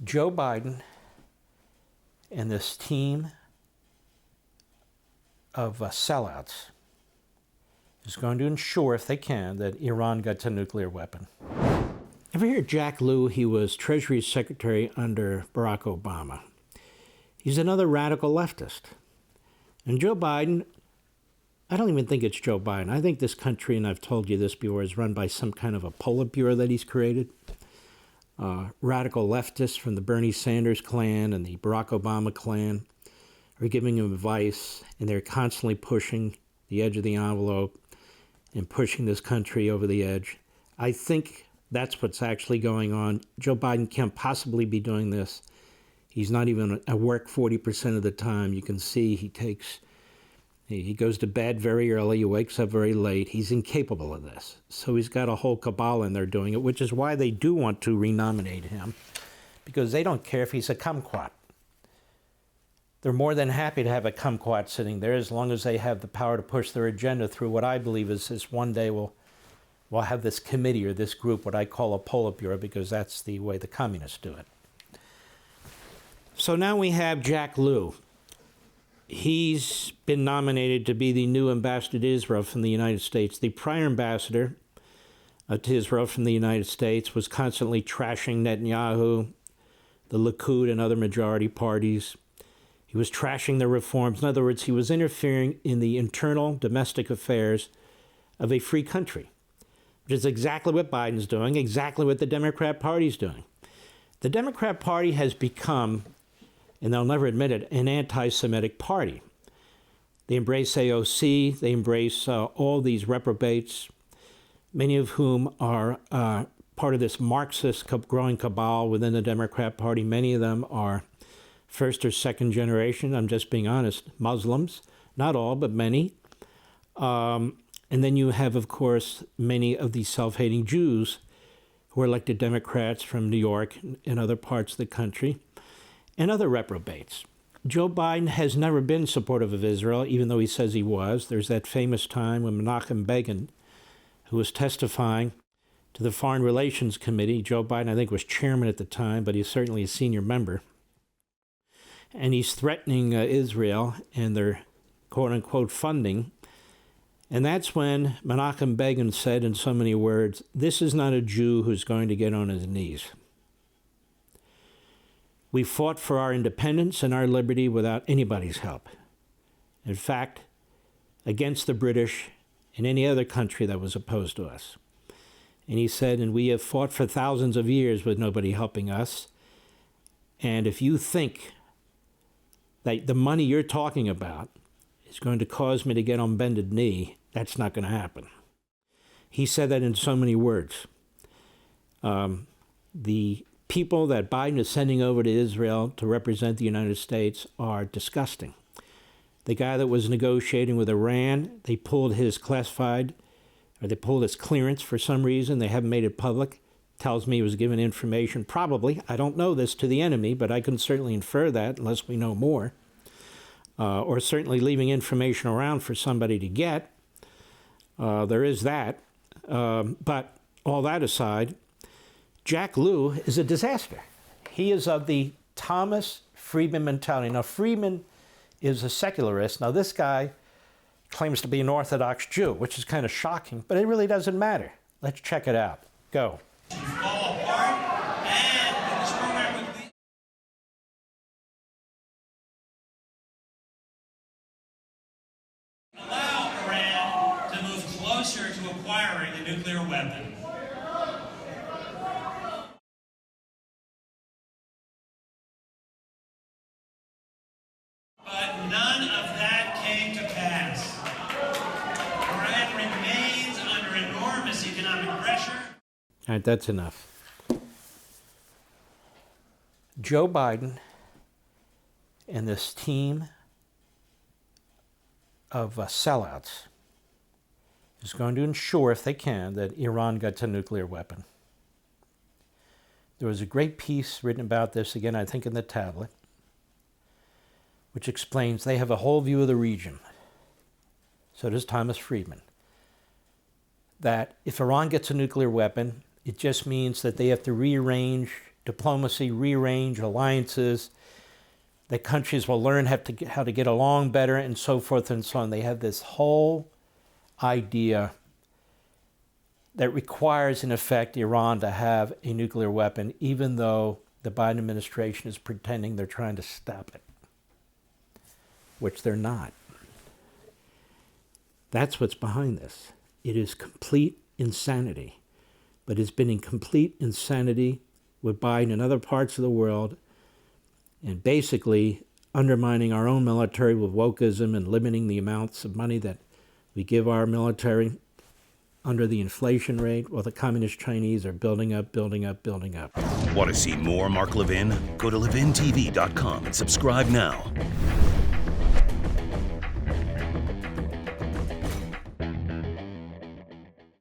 Joe Biden and this team of sellouts is going to ensure, if they can, that Iran gets a nuclear weapon. Ever hear Jack Lew? He was Treasury Secretary under Barack Obama. He's another radical leftist. And Joe Biden, I don't even think it's Joe Biden. I think this country, and I've told you this before, is run by some kind of a Politburo that he's created. Radical leftists from the Bernie Sanders clan and the Barack Obama clan are giving him advice, and they're constantly pushing the edge of the envelope and pushing this country over the edge. I think that's what's actually going on. Joe Biden can't possibly be doing this. He's not even at work 40% of the time. You can see he goes to bed very early, he wakes up very late. He's incapable of this. So he's got a whole cabal in there doing it, which is why they do want to renominate him, because they don't care if he's a kumquat. They're more than happy to have a kumquat sitting there as long as they have the power to push their agenda through what I believe is this one day we'll have this committee or this group, what I call a Politburo, because that's the way the communists do it. So now we have Jack Lew. He's been nominated to be the new ambassador to Israel from the United States. The prior ambassador to Israel from the United States was constantly trashing Netanyahu, the Likud, and other majority parties. He was trashing their reforms. In other words, he was interfering in the internal domestic affairs of a free country, which is exactly what Biden's doing, exactly what the Democrat Party's doing. The Democrat Party has become, and they'll never admit it, an anti-Semitic party. They embrace AOC, they embrace all these reprobates, many of whom are part of this Marxist growing cabal within the Democrat Party. Many of them are first or second generation, I'm just being honest, Muslims, not all, but many. And then you have, of course, many of the self-hating Jews who are elected Democrats from New York and other parts of the country, and other reprobates. Joe Biden has never been supportive of Israel, even though he says he was. There's that famous time when Menachem Begin, who was testifying to the Foreign Relations Committee, Joe Biden, I think, was chairman at the time, but he's certainly a senior member, and he's threatening Israel and their quote-unquote funding. And that's when Menachem Begin said in so many words, "This is not a Jew who's going to get on his knees. We fought for our independence and our liberty without anybody's help. In fact, against the British and any other country that was opposed to us." And he said, "And we have fought for thousands of years with nobody helping us. And if you think that the money you're talking about is going to cause me to get on bended knee, that's not going to happen." He said that in so many words. The people that Biden is sending over to Israel to represent the United States are disgusting. The guy that was negotiating with Iran, they pulled his classified, or they pulled his clearance for some reason. They haven't made it public. Tells me he was given information, probably, I don't know this, to the enemy, but I can certainly infer that unless we know more. Or certainly leaving information around for somebody to get. There is that. But all that aside, Jack Lew is a disaster. He is of the Thomas Friedman mentality. Now, Friedman is a secularist. Now, this guy claims to be an Orthodox Jew, which is kind of shocking, but it really doesn't matter. Let's check it out. Go. Fall apart, and this program would lead. Allow Iran to move closer to acquiring a nuclear weapon. But none of that came to pass. Iran remains under enormous economic pressure. All right, that's enough. Joe Biden and this team of sellouts is going to ensure, if they can, that Iran gets a nuclear weapon. There was a great piece written about this, again, I think in the tablet, which explains they have a whole view of the region. So does Thomas Friedman. That if Iran gets a nuclear weapon, it just means that they have to rearrange diplomacy, rearrange alliances, that countries will learn how to get along better, and so forth and so on. They have this whole idea that requires, in effect, Iran to have a nuclear weapon, even though the Biden administration is pretending they're trying to stop it, which they're not. That's what's behind this. It is complete insanity, but it's been in complete insanity with Biden in other parts of the world, and basically undermining our own military with wokeism and limiting the amounts of money that we give our military under the inflation rate, while the communist Chinese are building up, building up, building up. Want to see more Mark Levin? Go to levintv.com and subscribe now.